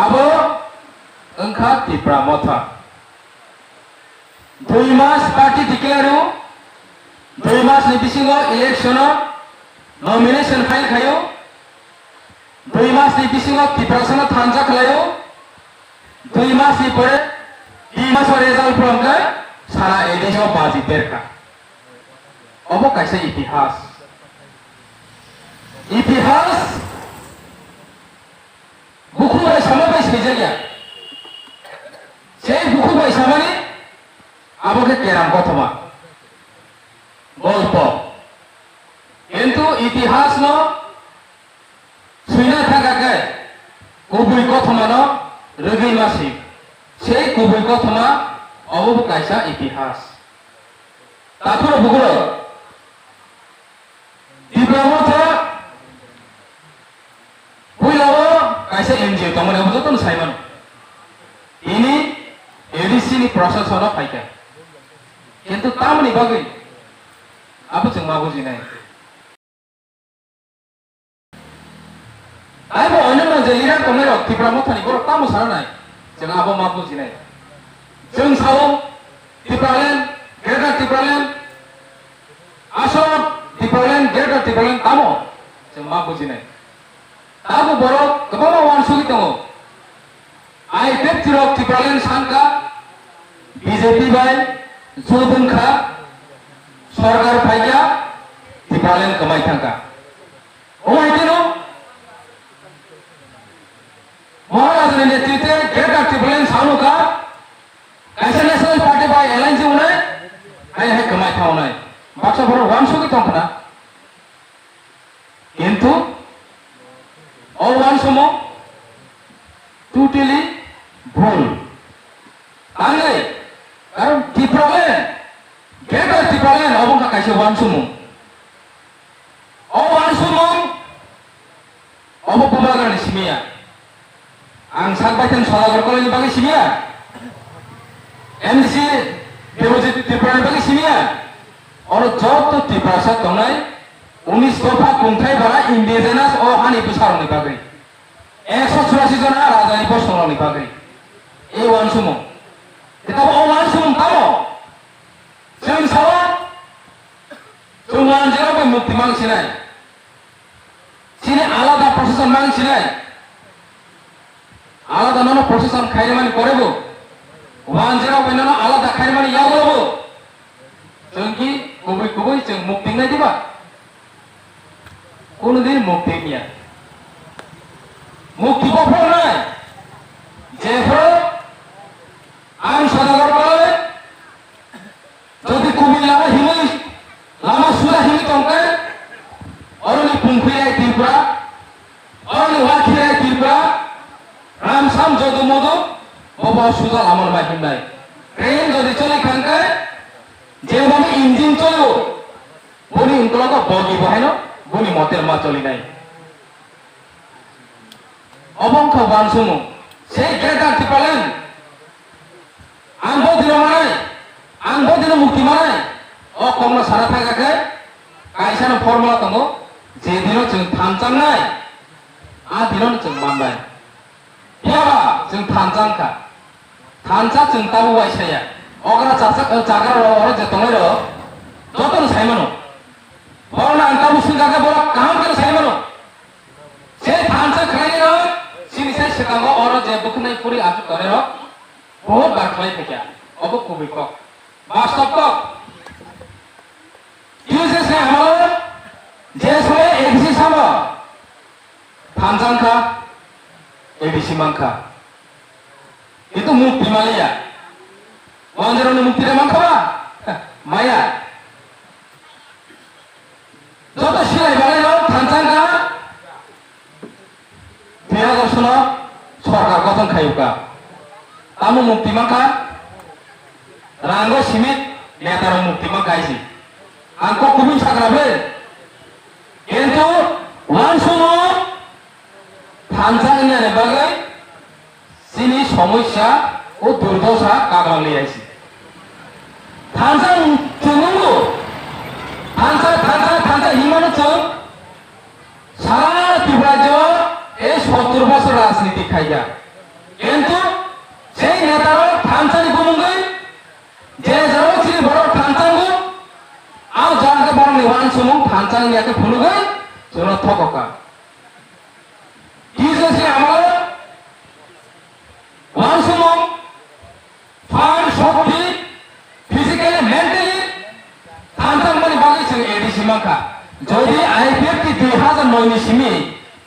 abo engkha Tripura motha 2 মাস party declare 2 মাস ni bisingo election nomination file khayo 2 মাস ni bisingo preparation thanjak khlayo 2 মাস ni pore 3 মাস result promka sara edesho baji berka obo kaisa itihas buku bai sama bai sejaga sei buku bai sama ni aboke keram kothama golpo কিন্তু ইতিহাস ন সুইনা থাকাকে কুবুই কথমা ন রগি মাসিক সেই কুবুই কথমা অবব কাইসা ইতিহাস তাথুর বুগুলো diploma বুইলাও কাইসা NGO তমনে বুঝো তো সাইমান ইনি এডিসি নি প্রশাসন ফাইকা কিন্তু তামনি বাগৈ আবু जों मा बुजिनाय आइबो अन्य जेलिरा तमने Tripura मथानि बर तामो सारनाय जों आबो मा बुजिनाय जों Sao Tripuraland Greater Tripuraland Assam Tripuraland Greater Tripuraland तामो जों मा बुजिनाय आबो बर गोबां वानसुगि दङ आइ व्यक्ति Tripuraland सानका बीजेपी बाय जुबुंखा सरकार फाइया Tripuraland कमाई थांका ओमाइदिनो महाराज नेतृत्व Greater Tripuraland सानुका काइसा नेशनल पार्टी बाय एलायन्स उनाय आइ हाय कमाई थावनाय बाक्सा बर वानसुगि दंखना किन्तु all one समो टोटली भूल आंगे कारण Tripuraland Greater Tripuraland obong ka kaisa wan sumung o wan sumung obo pubagan simia ang sagbaitan solagar kolon ni bagi simia MC deposit Tripuraland bagi simia oro job to Tripura sa tongnai 19 দফা kunthai bara indigenous o hani bisaroni bagi 184 jona rajani bosroni bagi e wan sumung kita o wan sumung tamo जों सावा जों जेरावबो मुक्ति मांसिनाय सिनि आलादा प्रशासन मांसिनाय आलादा ननो प्रशासन खायमानि करेबो वान जेरावबो ननो आलादा खायमानि यावबो जों कि गुबै जों मुक्ति नाय दिबा कोनोदिन मुक्ति गैया मुक्ति बफरनाय जेफोर आं सदागर बले যদি কুমিল্লা হিমই লামা সুরা হিমি তংকে অরনি পুংফিয়ায় Tripura অরনি ওয়াখিয়ায় Tripura রামসাম যদু মদু ববা সুজা আমার মাহিমনাই ট্রেন যদি চলে খানকে যেভাবে ইঞ্জিন চলো বনি উনকলক বগি বহাইন বনি মতের মা চলি নাই অবংখ বানসুমু সেই Greater Tripuraland আনবো দিনমাই आंबो दिनो मुक्ति मानाय ओ कमला सारा थागाखै काइसानो फर्मुला दङ जे दिनो जों थानजांनाय आ दिनो जों मानबाय याबा जों थानजांखा थानजा जों ताबु वाइसाया अग्रा जाग्रा र जे दङै र जतन साइमानो बरना ताबु सुगाके बर काम करे साइमानो से थानजा खाइने र सिनिसे सिकांगो अर जे बुखनाय पुरी आजु करे र बहुत बार खाइ फैया अब कुबिक वास्तव इउसे से हमारे जैसे एडीसी sama थानजांखा एडीसी मांखा itu mukti malia wanjerono mukti re mankaba maya joto silai balai lo थानजांखा dia gosono sorkar gotong khayuka tamu mukti mankha Ranggo simit netaro mukti mangkaisi angko kubin sagrabe কিন্তু one সময় থানজানিয়ার বাগাই চিনি সমস্যা ও দুর্দশা কাগলালি আইছি থানজান চুনুঙ্গো থানজা হিমানো চং সারা Tripura এই 70 বছর রাজনীতি খাইয়া কিন্তু সেই নেতারা থানচানি বুমুঙ্গৈ যে যারা চিনি বড় থানচাঙ্গু আর যাকে বড় নিওয়ান সুমুং থানচাং ইয়াকে ফুলুগৈ जोंना थकका Jesus আমার ওয়ান সুমুং ফান শক্তি ফিজিক্যালি মেন্টালি থানচাং মানে বাকি जों এডিসি মাখা যদি আইপিএফ কি 2009 नि सिमी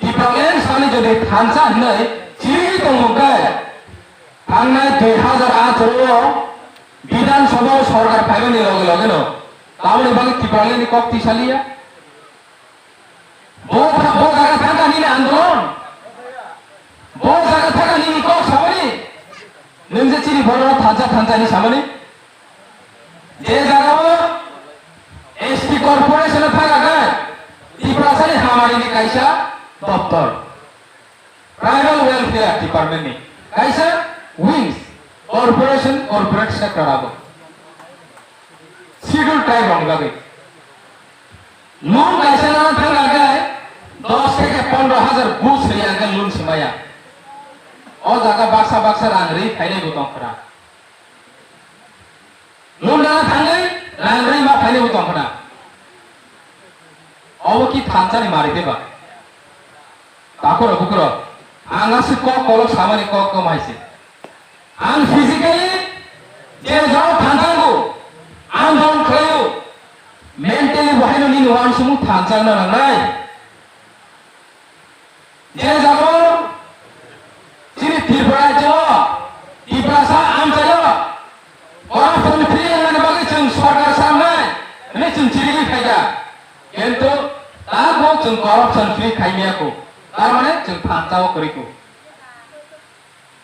डिपार्टमेंट सानि যদি থানচা नै চিরি दंमोनखाय थांनाय 2018 বিধানসভা সরকার ফাইনালি লগে লগে ন তাহলে বাকি ডিপার্টমেন্ট শক্তিশালীয়া वो जगह था नहीं आंदोलन वो जगह था नहीं को सामने नंजे चिरी बड़ा थांचा थांचा नहीं सामने जे जगह वो एसटी कॉर्पोरेशन था क्या त्रिपुरा से हमारे ने कैसा दफ्तर ट्राइबल वेलफेयर डिपार्टमेंट ने कैसा विंग्स कॉर्पोरेशन कॉर्पोरेट सेक्टर आगो शेड्यूल ट्राइब होने लगे लोन कैसे ना था लगा है 10 থেকে 15,000 ঘুষ রিয়াঙ্গা লুন সিমায়া ও জায়গা বাক্সা বাক্সা রাংরি ফাইনাই বুতংফরা লুন দানা থাঙ্গै রাংরি মা ফাইনাই বুতংফরা অব কি থানচানি মারি দেবা তাকর বুকর আঙাসি ক কল সামানি ক ক মাইছে আং ফিজিক্যালি যে যাও থানচাঙ্গু আন্দোলন খায়ো मेंटली बहायनो नि नवान सुमु थानचांना नांनाय जे जागो चिरि त्रिपुरा जो त्रिपुरासा आमचायो करप्शन फ्री होननानै बागै जों सरकार सामनाय ने जों चिरिगि फायदा किन्तु तागो जों करप्शन फ्री खायमियाखौ तारमाने जों थानचाव करिखौ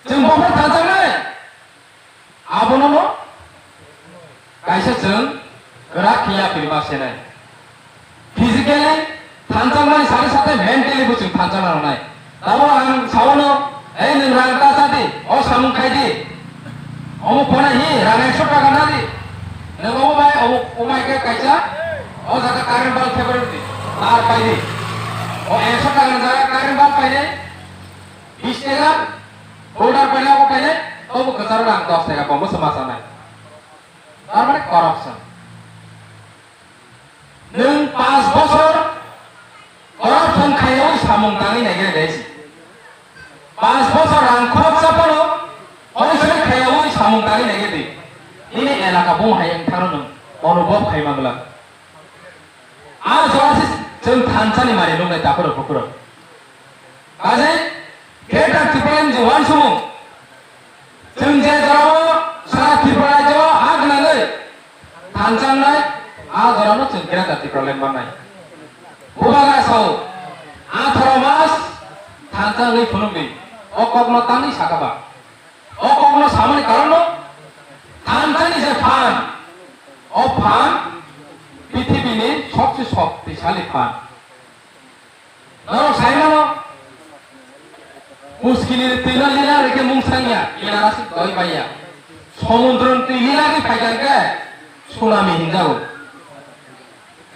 जों बहा थानचांनाय आबोनो कायसा जों gerak kia pilih senai physically थानचांग माने सारे साथे मेंटली बुझुं थानचांग नांनाय दाबो आं सावनो ए नों रां तासादि अ सामुं खायदि अमु फना हि रां 100 टाका नादि नोंबो बाय अमु अमायके कायसा अ जागा कारेन्ट बाल फेबरदि तार पाइदि अ 100 टाका जागा कारेन्ट बाल पाइदे 20 टाका बर्डार पाइले अ पाइले अबो गजार रां 10 टाका बमबो समासानाय तार माने करप्शन नों 5 বছর करप्शन खायाव सामुं ताङै नागिर गायसि 5 বছর रां खरसा पनो अनसले खायाव सामुं ताङै नागिर दे इने एलाका बुं हायं थारो नों अनुभव खायमागला आ जरासि जों थानचानि मारि दंनाय दाफोर फुकुर काजे गेटा टिपेन जवान सुमुं जों जे जराव सारा त्रिपुरा जो आगनानै थानचांनाय आगरानो जों गेटा टिपेन बानाय बुबागा साव 18 मास थानचाङै फुनुंगै अकगनो ताङै साकाबा अकगनो सामनि कारनो थानचानि जे फान अ फान पृथिबीनि सबसे शक्तिशाली फान नरो साइमानो मुस्किनि तैला लीला रेके मुंसांगिया इनारासि गय बाया समुद्रन तैलिलागै फायगानके सुनामी हिंजागो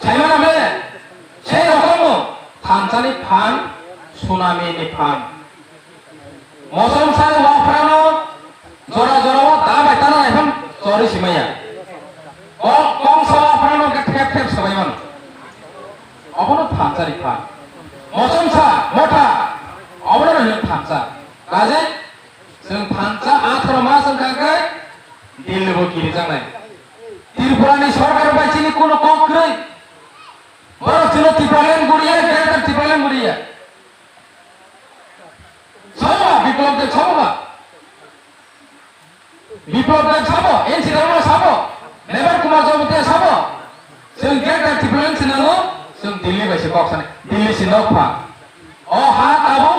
साइमानो मे সেই রকম থানচানি ফান সুনামিনি ফান মৌসুম সাল ওয়াফরানো জরা জরা দা বাইতানা এখন জরি সিমাইয়া ও কম সাওয়াফরানো কে ঠেপ ঠেপ সবাইমান অবনো থানচানি ফান মৌসুম সা মোটা অবনো রহিল থানচা কাজে जों थानचा 18 मास ओंखारखै दिल्लीबो गिरि जानाय त्रिपुरानि सरकार बायदिनि कोनो कक्रै बड़ा चलो त्रिपुरान गुड़िया गेटा त्रिपुरान गुड़िया सबा विप्लव दे सबा एनसी दानो सबा नेबर कुमार जमते सबा जों गेटा त्रिपुरान सिनांगो जों दिल्ली बायसे कक्साने दिल्ली सिन नफा अ हा ताबो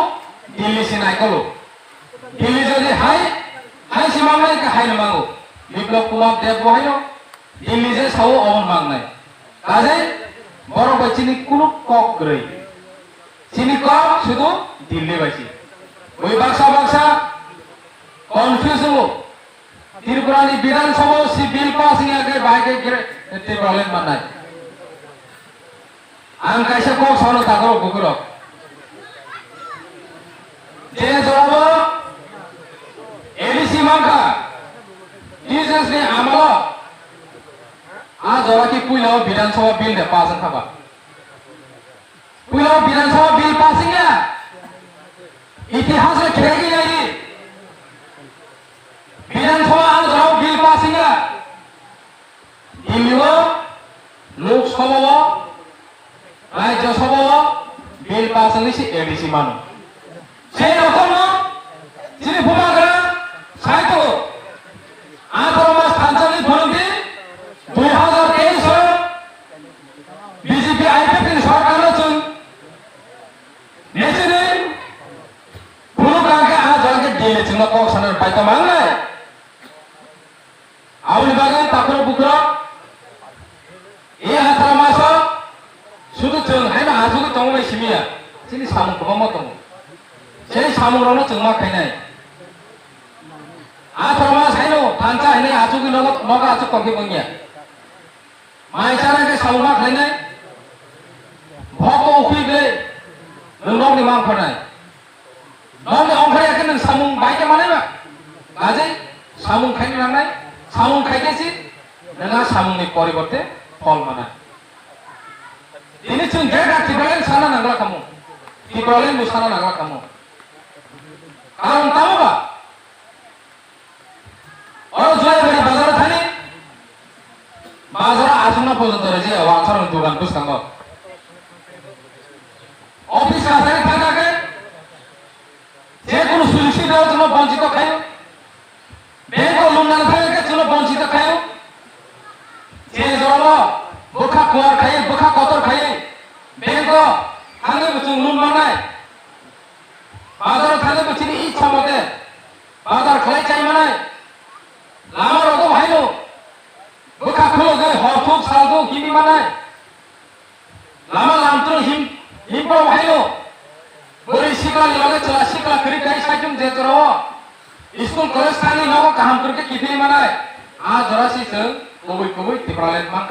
दिल्ली सिन आइकलो दिल्ली जदि हाय सिमांनाय का हाय नमांगो विप्लव कुमार देव बहायनो दिल्ली जे सावो अमन मांगनाय काजे বড় বাচ্চিনি কোনো কক গ্রই চিনি কক শুধু দিল্লি বাসি ওই বাক্সা বাক্সা কনফিউজ হবো ত্রিপুরানি বিধানসভা সি বিল পাসিং আগে বাইকে ত্রিপুরালেন মানায় আং কাইসা কক সানো তাগর বুকুর যে জড়াবো नोंसोरनि आमालाव जरा कि पुइलाव विधानसभा बिल दे पास खाबा पुइलाव विधानसभा बिल पासिंग या इतिहास में खेगी नहीं विधानसभा जरा बिल पासिंग या दिल्ली लोकसभा राज्यसभा बिल पासिंग से एडीसी मानो से रकम जिनि फुमागरा साइतो आथर मास थानसालि फोरंदि 2023 बीजेपी आईपीएफ सरकार जों नेचने पुरुकांके जरा दिल्ली जों कक सानर पाइता मांगनाय आवनि बागै ताखुर बुक्र ए आथर मास शुद्ध जों हायना आजुगै दंनाय सिमिया जिनि सामुं गोबां दं से सामुंरावनो जों मा खायनाय आथर मास हायनो थानसा हायनाय आजुगै नगा आजु कके बंगिया माइसाना के सामुं मा खायनाय भको उखिगै नोंनावनि मा फनाय नोंनि अंखरियाखै नों सामुं बायके मानायबा गाजै सामुं खायनो लांनाय सामुं खायकेसि नोंहा सामुंनि परिबर्ते फल मानाय दिनै जों गेदा टिब्रालेन साना नांगला खामु टिब्रालेन साना नांगला खामु कारण तामबा और जुलाइबारि बाजार थानि बाजार आजुना पर्यन्त रजे वांसार दुकान पुस्तकांग ऑफिस आसारे थाकाके जे कोनो सुलुसी दाव जों बंचित खायो बैंक लोन ना थाके जों बंचित खायो जे जरो बोखा कुआर खायो बोखा कतर खायो बैंक थांगे जों लोन मानाय बाजार थांगे बिथिनि इच्छा मते बाजार खालाय चाइ मानाय लामा रगो भाइनो बोखा खोलो गए हरथुक सालगो किनि मानाय लामा लामत्र हिमप्रो भाइनो बोरै सिकला लगे चला सिकला करि गाय साइजम जे जरो स्कूल कॉलेज थांगे नगो काम करके किथि मानाय जरासि जों कबई टिब्रालेन मा